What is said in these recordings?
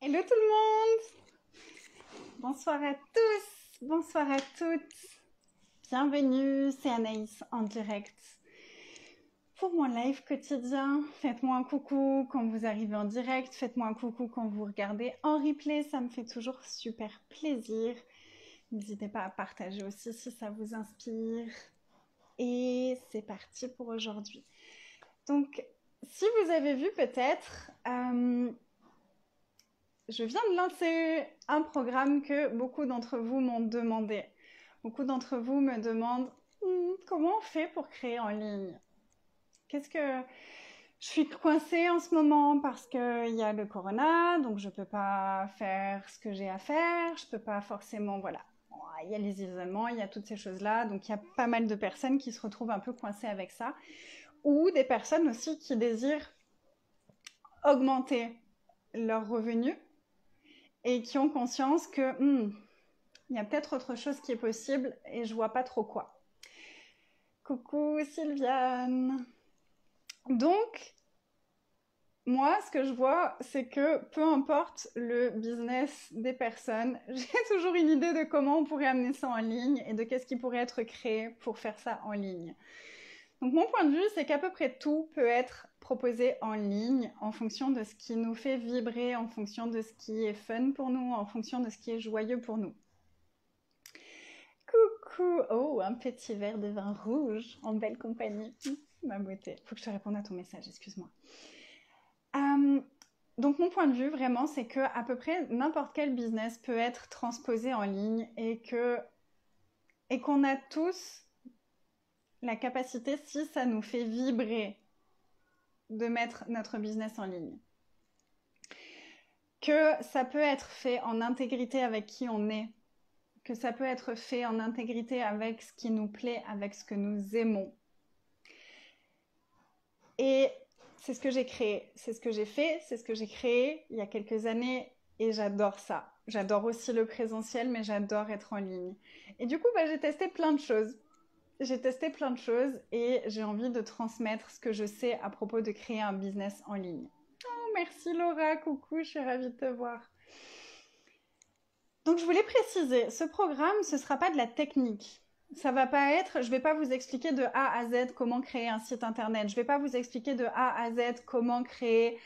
Hello tout le monde! Bonsoir à tous, bonsoir à toutes. Bienvenue, c'est Anaïs en direct pour mon live quotidien. Faites-moi un coucou quand vous arrivez en direct, faites-moi un coucou quand vous regardez en replay, ça me fait toujours super plaisir. N'hésitez pas à partager aussi si ça vous inspire. Et c'est parti pour aujourd'hui. Donc, si vous avez vu peut-être, je viens de lancer un programme que beaucoup d'entre vous m'ont demandé. Beaucoup d'entre vous me demandent comment on fait pour créer en ligne. Qu'est-ce que je suis coincée en ce moment parce qu'il y a le corona, donc je peux pas faire ce que j'ai à faire, je peux pas forcément, voilà. Il y a les isolements, il y a toutes ces choses-là, donc il y a pas mal de personnes qui se retrouvent un peu coincées avec ça, ou des personnes aussi qui désirent augmenter leurs revenus et qui ont conscience que il y a peut-être autre chose qui est possible et je vois pas trop quoi. Coucou Sylviane. Donc, moi, ce que je vois, c'est que peu importe le business des personnes, j'ai toujours une idée de comment on pourrait amener ça en ligne et de qu'est-ce qui pourrait être créé pour faire ça en ligne. Donc, mon point de vue, c'est qu'à peu près tout peut être proposé en ligne en fonction de ce qui nous fait vibrer, en fonction de ce qui est fun pour nous, en fonction de ce qui est joyeux pour nous. Coucou! Oh, un petit verre de vin rouge en belle compagnie. Ma beauté. Faut que je te réponde à ton message, excuse-moi. Donc mon point de vue vraiment, c'est que à peu près n'importe quel business peut être transposé en ligne et qu'on a tous la capacité, si ça nous fait vibrer, de mettre notre business en ligne. Que ça peut être fait en intégrité avec qui on est, que ça peut être fait en intégrité avec ce qui nous plaît, avec ce que nous aimons. Et c'est ce que j'ai créé, c'est ce que j'ai fait, c'est ce que j'ai créé il y a quelques années et j'adore ça. J'adore aussi le présentiel, mais j'adore être en ligne. Et du coup, j'ai testé plein de choses. J'ai testé plein de choses et j'ai envie de transmettre ce que je sais à propos de créer un business en ligne. Oh, merci Laura, coucou, je suis ravie de te voir. Donc je voulais préciser, ce programme, ce ne sera pas de la technique. Ça va pas être, je vais pas vous expliquer de A à Z comment créer un site internet. Je vais pas vous expliquer de A à Z comment créer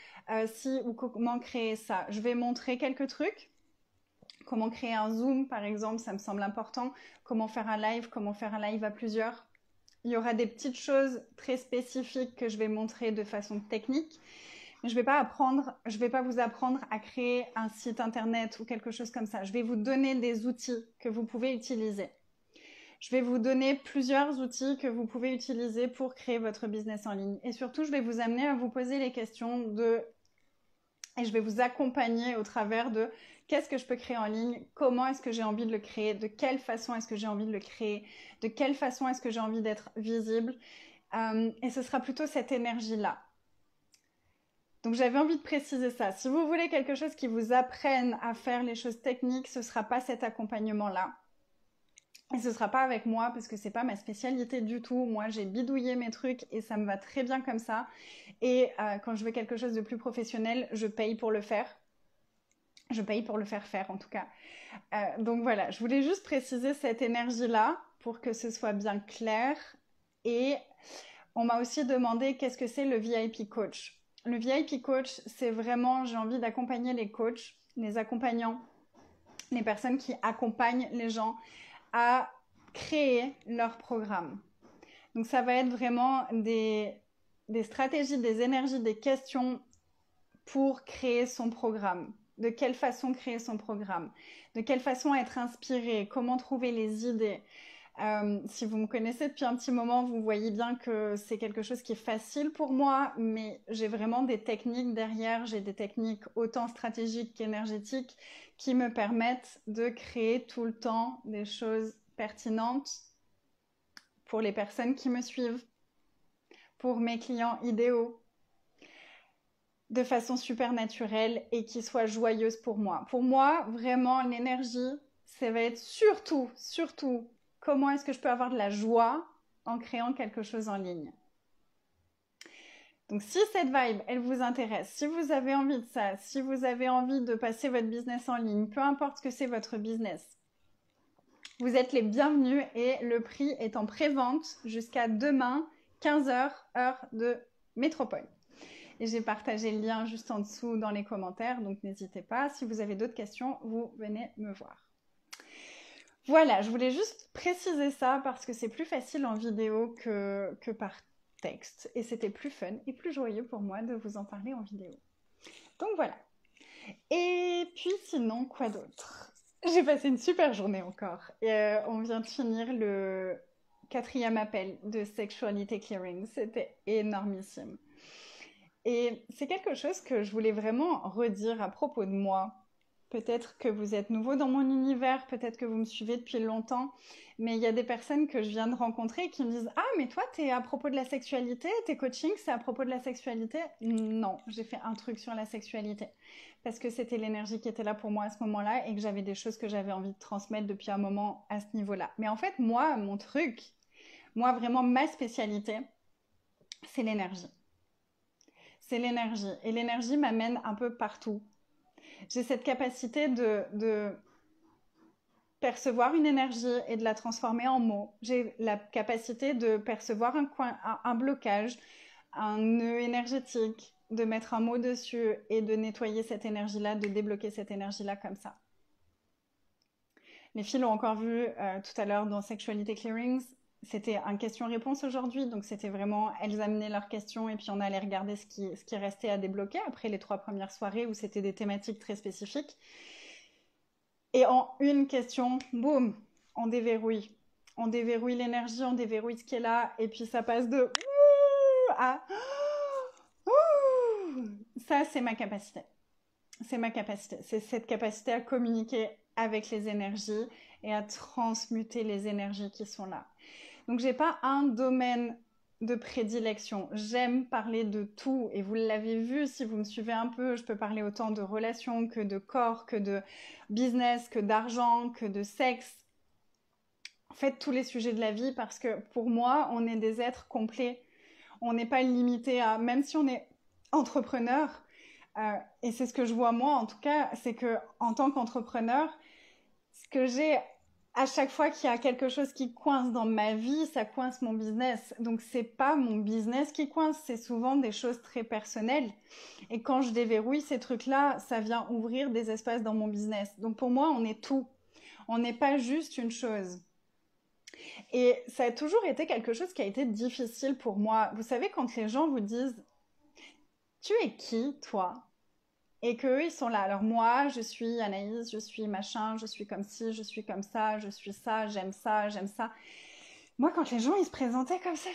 ci ou comment créer ça. Je vais montrer quelques trucs. Comment créer un Zoom, par exemple, ça me semble important. Comment faire un live à plusieurs. Il y aura des petites choses très spécifiques que je vais montrer de façon technique. Mais je vais pas vous apprendre à créer un site internet ou quelque chose comme ça. Je vais vous donner des outils que vous pouvez utiliser. Je vais vous donner plusieurs outils que vous pouvez utiliser pour créer votre business en ligne. Et surtout, je vais vous amener à vous poser les questions et je vais vous accompagner au travers de qu'est-ce que je peux créer en ligne, comment est-ce que j'ai envie de le créer, de quelle façon est-ce que j'ai envie de le créer, de quelle façon est-ce que j'ai envie d'être visible. Et ce sera plutôt cette énergie-là. Donc j'avais envie de préciser ça. Si vous voulez quelque chose qui vous apprenne à faire les choses techniques, ce ne sera pas cet accompagnement-là. Et ce sera pas avec moi parce que c'est pas ma spécialité du tout. Moi, j'ai bidouillé mes trucs et ça me va très bien comme ça. Et quand je veux quelque chose de plus professionnel, je paye pour le faire. Je paye pour le faire en tout cas. Donc voilà, je voulais juste préciser cette énergie-là pour que ce soit bien clair. Et on m'a aussi demandé qu'est-ce que c'est le VIP coach. Le VIP coach, c'est vraiment, j'ai envie d'accompagner les coachs, les accompagnants, les personnes qui accompagnent les gens à créer leur programme. Donc ça va être vraiment des stratégies, des énergies, des questions pour créer son programme. De quelle façon créer son programme? De quelle façon être inspiré? Comment trouver les idées? Si vous me connaissez depuis un petit moment, vous voyez bien que c'est quelque chose qui est facile pour moi, mais j'ai vraiment des techniques derrière, j'ai des techniques autant stratégiques qu'énergétiques qui me permettent de créer tout le temps des choses pertinentes pour les personnes qui me suivent, pour mes clients idéaux, de façon super naturelle et qui soit joyeuse pour moi. Pour moi, vraiment, l'énergie, ça va être surtout, comment est-ce que je peux avoir de la joie en créant quelque chose en ligne. Donc, si cette vibe, elle vous intéresse, si vous avez envie de ça, si vous avez envie de passer votre business en ligne, peu importe ce que c'est votre business, vous êtes les bienvenus et le prix est en pré-vente jusqu'à demain, 15h, heure de métropole. Et j'ai partagé le lien juste en dessous dans les commentaires, donc n'hésitez pas. Si vous avez d'autres questions, vous venez me voir. Voilà, je voulais juste préciser ça parce que c'est plus facile en vidéo que par texte. Et c'était plus fun et plus joyeux pour moi de vous en parler en vidéo. Donc voilà. Et puis sinon, quoi d'autre? J'ai passé une super journée encore. Et on vient de finir le 4e appel de Sexuality Clearing. C'était énormissime. Et c'est quelque chose que je voulais vraiment redire à propos de moi. Peut-être que vous êtes nouveau dans mon univers, peut-être que vous me suivez depuis longtemps, mais il y a des personnes que je viens de rencontrer qui me disent « Ah, mais toi, t'es à propos de la sexualité, tes coachings, c'est à propos de la sexualité ?» Non, j'ai fait un truc sur la sexualité, parce que c'était l'énergie qui était là pour moi à ce moment-là et que j'avais des choses que j'avais envie de transmettre depuis un moment à ce niveau-là. Mais en fait, moi, mon truc, moi, vraiment, ma spécialité, c'est l'énergie. C'est l'énergie. Et l'énergie m'amène un peu partout. J'ai cette capacité de percevoir une énergie et de la transformer en mots. J'ai la capacité de percevoir un blocage, un nœud énergétique, de mettre un mot dessus et de nettoyer cette énergie-là, de débloquer cette énergie-là comme ça. Les filles l'ont encore vu tout à l'heure dans Sexuality Clearings. C'était un question-réponse aujourd'hui, donc c'était vraiment, elles amenaient leurs questions et puis on allait regarder ce qui restait à débloquer après les 3 premières soirées où c'était des thématiques très spécifiques. Et en une question, boum, on déverrouille. On déverrouille l'énergie, on déverrouille ce qui est là et puis ça passe de ouh à ouh. Ça, c'est ma capacité. C'est ma capacité. C'est cette capacité à communiquer avec les énergies et à transmuter les énergies qui sont là. Donc, j'ai pas un domaine de prédilection. J'aime parler de tout et vous l'avez vu si vous me suivez un peu, je peux parler autant de relations que de corps, que de business, que d'argent, que de sexe. En fait, tous les sujets de la vie parce que pour moi, on est des êtres complets. On n'est pas limité à, même si on est entrepreneur, et c'est ce que je vois moi en tout cas, c'est que en tant qu'entrepreneur, ce que j'ai à chaque fois qu'il y a quelque chose qui coince dans ma vie, ça coince mon business. Donc c'est pas mon business qui coince, c'est souvent des choses très personnelles. Et quand je déverrouille ces trucs-là, ça vient ouvrir des espaces dans mon business. Donc pour moi, on est tout. On n'est pas juste une chose. Et ça a toujours été quelque chose qui a été difficile pour moi. Vous savez, quand les gens vous disent « Tu es qui, toi ?» et qu'eux, ils sont là. Alors moi, je suis Anaïs, je suis machin, je suis comme ci, je suis comme ça, je suis ça, j'aime ça, j'aime ça. Moi, quand les gens, ils se présentaient comme ça,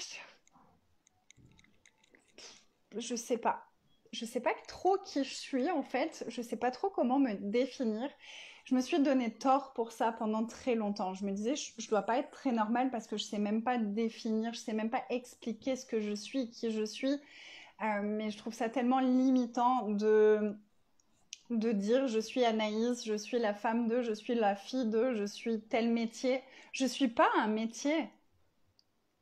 je sais pas. Je sais pas trop qui je suis, en fait. Je sais pas trop comment me définir. Je me suis donné tort pour ça pendant très longtemps. Je me disais, je dois pas être très normale parce que je sais même pas définir, je sais même pas expliquer ce que je suis, qui je suis. Mais je trouve ça tellement limitant de dire je suis Anaïs, je suis la femme de, je suis la fille de, je suis tel métier. Je suis pas un métier.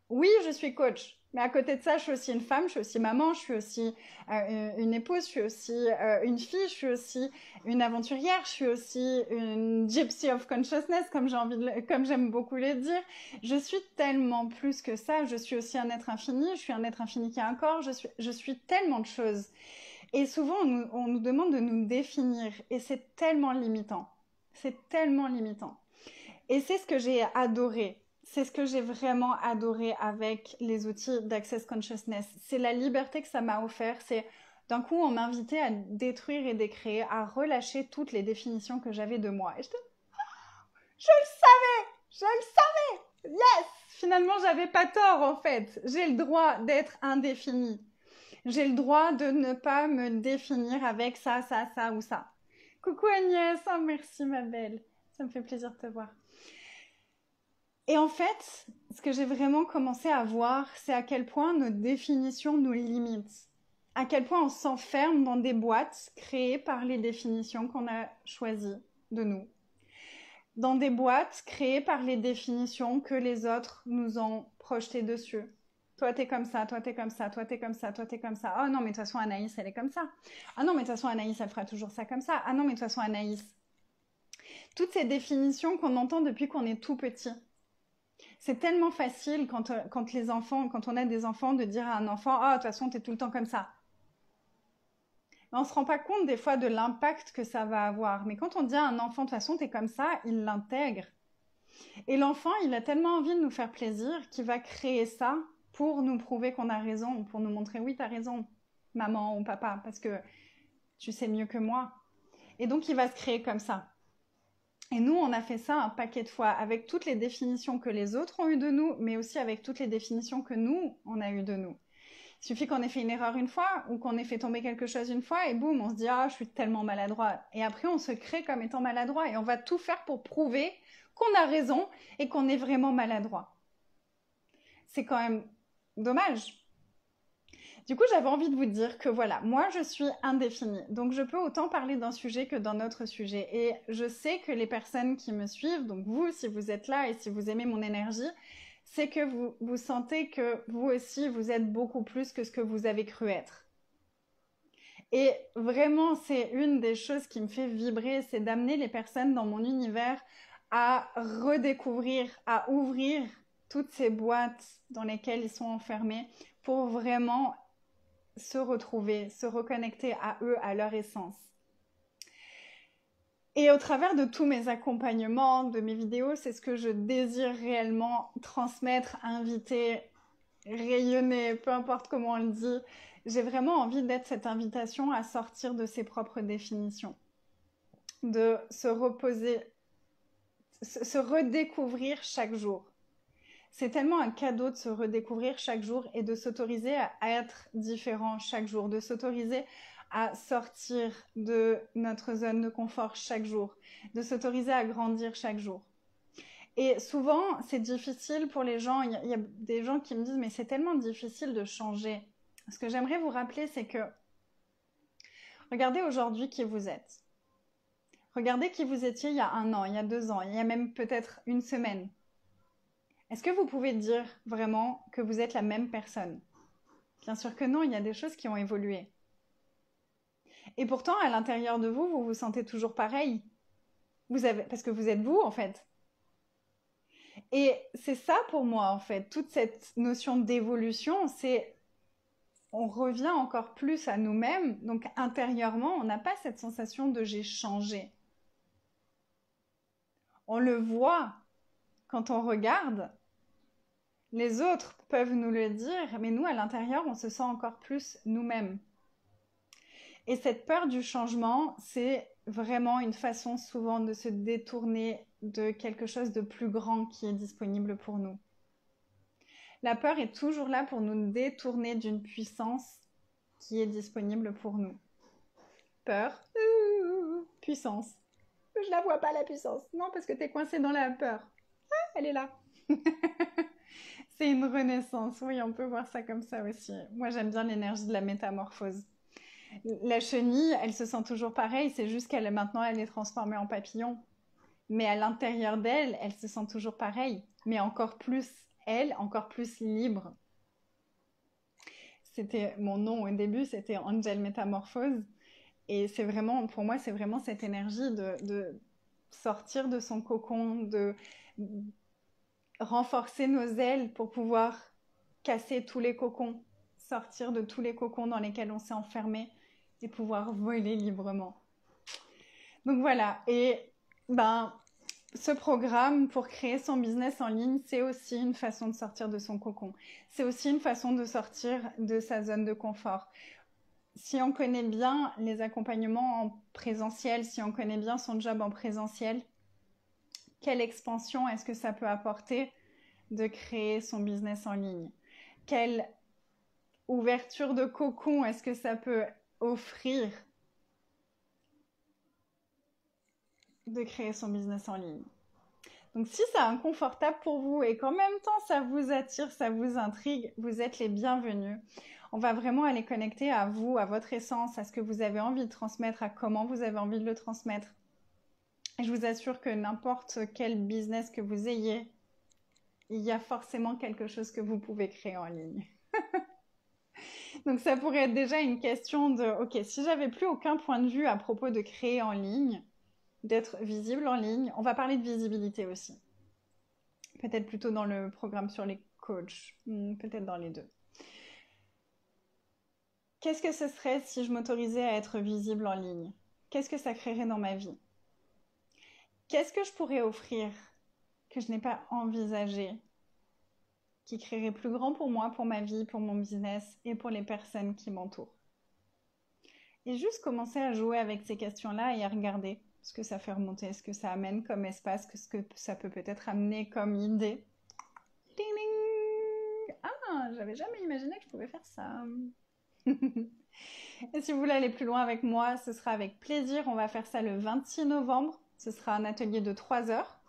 Oui, je suis coach, mais à côté de ça, je suis aussi une femme, je suis aussi maman, je suis aussi une épouse, je suis aussi une fille, je suis aussi une aventurière, je suis aussi une gypsy of consciousness, comme j'aime beaucoup le dire. Je suis tellement plus que ça. Je suis aussi un être infini. Je suis un être infini qui a un corps. Je suis tellement de choses. Et souvent, on nous demande de nous définir, et c'est tellement limitant. C'est tellement limitant. Et c'est ce que j'ai adoré. C'est ce que j'ai vraiment adoré avec les outils d'Access Consciousness. C'est la liberté que ça m'a offert. C'est d'un coup, on m'invitait à détruire et décréer, à relâcher toutes les définitions que j'avais de moi. Et je le savais, je le savais. Yes, finalement, j'avais pas tort en fait. J'ai le droit d'être indéfinie. J'ai le droit de ne pas me définir avec ça, ça, ça ou ça. Coucou Agnès, oh, merci ma belle. Ça me fait plaisir de te voir. Et en fait, ce que j'ai vraiment commencé à voir, c'est à quel point nos définitions nous limitent. À quel point on s'enferme dans des boîtes créées par les définitions qu'on a choisies de nous. Dans des boîtes créées par les définitions que les autres nous ont projetées dessus. Toi, t'es comme ça, toi, t'es comme ça, toi, t'es comme ça, toi, t'es comme ça. Oh non, mais de toute façon, Anaïs, elle est comme ça. Ah non, mais de toute façon, Anaïs, elle fera toujours ça comme ça. Ah non, mais de toute façon, Anaïs. Toutes ces définitions qu'on entend depuis qu'on est tout petit. C'est tellement facile quand on a des enfants, de dire à un enfant, ah, de toute façon, t'es tout le temps comme ça. Mais on ne se rend pas compte des fois de l'impact que ça va avoir. Mais quand on dit à un enfant, de toute façon, t'es comme ça, il l'intègre. Et l'enfant, il a tellement envie de nous faire plaisir qu'il va créer ça pour nous prouver qu'on a raison, pour nous montrer, oui, t'as raison, maman ou papa, parce que tu sais mieux que moi. Et donc, il va se créer comme ça. Et nous, on a fait ça un paquet de fois, avec toutes les définitions que les autres ont eues de nous, mais aussi avec toutes les définitions que nous, on a eues de nous. Il suffit qu'on ait fait une erreur une fois, ou qu'on ait fait tomber quelque chose une fois, et boum, on se dit, ah, je suis tellement maladroit. Et après, on se crée comme étant maladroit, et on va tout faire pour prouver qu'on a raison, et qu'on est vraiment maladroit. C'est quand même dommage. Du coup, j'avais envie de vous dire que voilà, moi je suis indéfinie. Donc je peux autant parler d'un sujet que d'un autre sujet. Et je sais que les personnes qui me suivent, donc vous, si vous êtes là et si vous aimez mon énergie, c'est que vous sentez que vous aussi, vous êtes beaucoup plus que ce que vous avez cru être. Et vraiment, c'est une des choses qui me fait vibrer, c'est d'amener les personnes dans mon univers à redécouvrir, à ouvrir toutes ces boîtes dans lesquelles ils sont enfermés pour vraiment se retrouver, se reconnecter à eux, à leur essence. Et au travers de tous mes accompagnements, de mes vidéos, c'est ce que je désire réellement transmettre, inviter, rayonner, peu importe comment on le dit. J'ai vraiment envie d'être cette invitation à sortir de ses propres définitions, de se reposer, se redécouvrir chaque jour. C'est tellement un cadeau de se redécouvrir chaque jour et de s'autoriser à être différent chaque jour, de s'autoriser à sortir de notre zone de confort chaque jour, de s'autoriser à grandir chaque jour. Et souvent, c'est difficile pour les gens. Il y a des gens qui me disent, mais c'est tellement difficile de changer. Ce que j'aimerais vous rappeler, c'est que regardez aujourd'hui qui vous êtes. Regardez qui vous étiez il y a 1 an, il y a 2 ans, il y a même peut-être une semaine. Est-ce que vous pouvez dire vraiment que vous êtes la même personne? Bien sûr que non, il y a des choses qui ont évolué. Et pourtant, à l'intérieur de vous, vous vous sentez toujours pareil. Parce que vous êtes vous, en fait. Et c'est ça pour moi, en fait. Toute cette notion d'évolution, c'est on revient encore plus à nous-mêmes. Donc, intérieurement, on n'a pas cette sensation de j'ai changé. On le voit quand on regarde. Les autres peuvent nous le dire, mais nous, à l'intérieur, on se sent encore plus nous-mêmes. Et cette peur du changement, c'est vraiment une façon souvent de se détourner de quelque chose de plus grand qui est disponible pour nous. La peur est toujours là pour nous détourner d'une puissance qui est disponible pour nous. Peur, puissance. Je la vois pas la puissance. Non, parce que t'es coincé dans la peur. Ah, elle est là. C'est une renaissance. Oui, on peut voir ça comme ça aussi. Moi, j'aime bien l'énergie de la métamorphose. La chenille, elle se sent toujours pareille, c'est juste qu'elle maintenant elle est transformée en papillon. Mais à l'intérieur d'elle, elle se sent toujours pareille, mais encore plus elle, encore plus libre. C'était mon nom au début, c'était Angel Métamorphose. Et c'est vraiment, pour moi, c'est vraiment cette énergie de sortir de son cocon, de renforcer nos ailes pour pouvoir casser tous les cocons, sortir de tous les cocons dans lesquels on s'est enfermé et pouvoir voler librement. Donc voilà, et ce programme pour créer son business en ligne, c'est aussi une façon de sortir de son cocon. C'est aussi une façon de sortir de sa zone de confort. Si on connaît bien les accompagnements en présentiel, si on connaît bien son job en présentiel, quelle expansion est-ce que ça peut apporter de créer son business en ligne? Quelle ouverture de cocon est-ce que ça peut offrir de créer son business en ligne? Donc si c'est inconfortable pour vous et qu'en même temps ça vous attire, ça vous intrigue, vous êtes les bienvenus. On va vraiment aller connecter à vous, à votre essence, à ce que vous avez envie de transmettre, à comment vous avez envie de le transmettre. Et je vous assure que n'importe quel business que vous ayez, il y a forcément quelque chose que vous pouvez créer en ligne. Donc ça pourrait être déjà une question de, ok, si j'avais plus aucun point de vue à propos de créer en ligne, d'être visible en ligne, on va parler de visibilité aussi. Peut-être plutôt dans le programme sur les coachs, peut-être dans les deux. Qu'est-ce que ce serait si je m'autorisais à être visible en ligne? Qu'est-ce que ça créerait dans ma vie? Qu'est-ce que je pourrais offrir que je n'ai pas envisagé, qui créerait plus grand pour moi, pour ma vie, pour mon business et pour les personnes qui m'entourent? Et juste commencer à jouer avec ces questions-là et à regarder ce que ça fait remonter, ce que ça amène comme espace, ce que ça peut peut-être amener comme idée. Ding ding! Ah, j'avais jamais imaginé que je pouvais faire ça. Et si vous voulez aller plus loin avec moi, ce sera avec plaisir. On va faire ça le 26 novembre. Ce sera un atelier de 3 heures.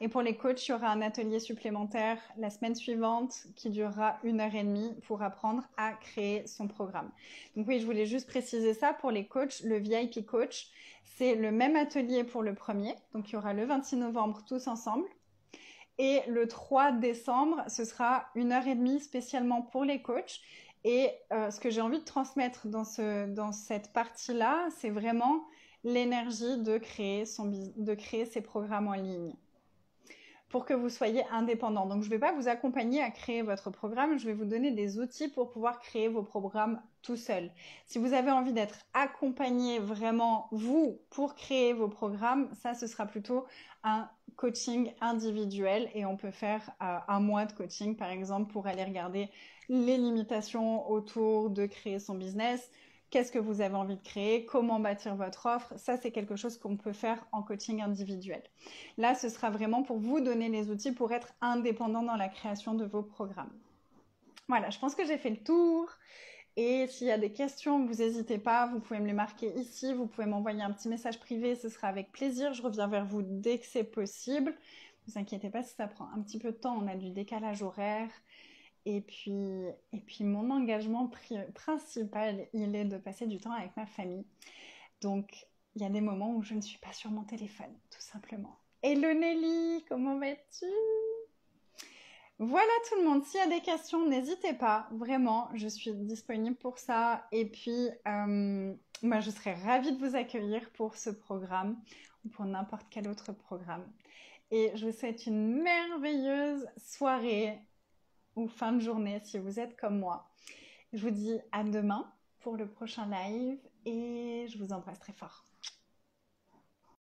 Et pour les coachs, il y aura un atelier supplémentaire la semaine suivante qui durera 1h30 pour apprendre à créer son programme. Donc oui, je voulais juste préciser ça pour les coachs. Le VIP coach, c'est le même atelier pour le premier. Donc il y aura le 26 novembre tous ensemble. Et le 3 décembre, ce sera 1h30 spécialement pour les coachs. Et ce que j'ai envie de transmettre dans cette partie-là, c'est vraiment l'énergie de créer ses programmes en ligne pour que vous soyez indépendant. Donc, je ne vais pas vous accompagner à créer votre programme, je vais vous donner des outils pour pouvoir créer vos programmes tout seul. Si vous avez envie d'être accompagné vraiment, vous, pour créer vos programmes, ça, ce sera plutôt un coaching individuel et on peut faire un mois de coaching, par exemple, pour aller regarder les limitations autour de créer son business. Qu'est-ce que vous avez envie de créer? Comment bâtir votre offre? Ça, c'est quelque chose qu'on peut faire en coaching individuel. Là, ce sera vraiment pour vous donner les outils pour être indépendant dans la création de vos programmes. Voilà, je pense que j'ai fait le tour. Et s'il y a des questions, vous n'hésitez pas, vous pouvez me les marquer ici, vous pouvez m'envoyer un petit message privé, ce sera avec plaisir. Je reviens vers vous dès que c'est possible. Ne vous inquiétez pas si ça prend un petit peu de temps, on a du décalage horaire. Et puis mon engagement principal, il est de passer du temps avec ma famille. Donc, il y a des moments où je ne suis pas sur mon téléphone, tout simplement. Hello Nelly, comment vas-tu? Voilà tout le monde, s'il y a des questions, n'hésitez pas, vraiment, je suis disponible pour ça. Et puis, moi, je serais ravie de vous accueillir pour ce programme ou pour n'importe quel autre programme. Et je vous souhaite une merveilleuse soirée ou fin de journée si vous êtes comme moi. Je vous dis à demain pour le prochain live et je vous embrasse très fort.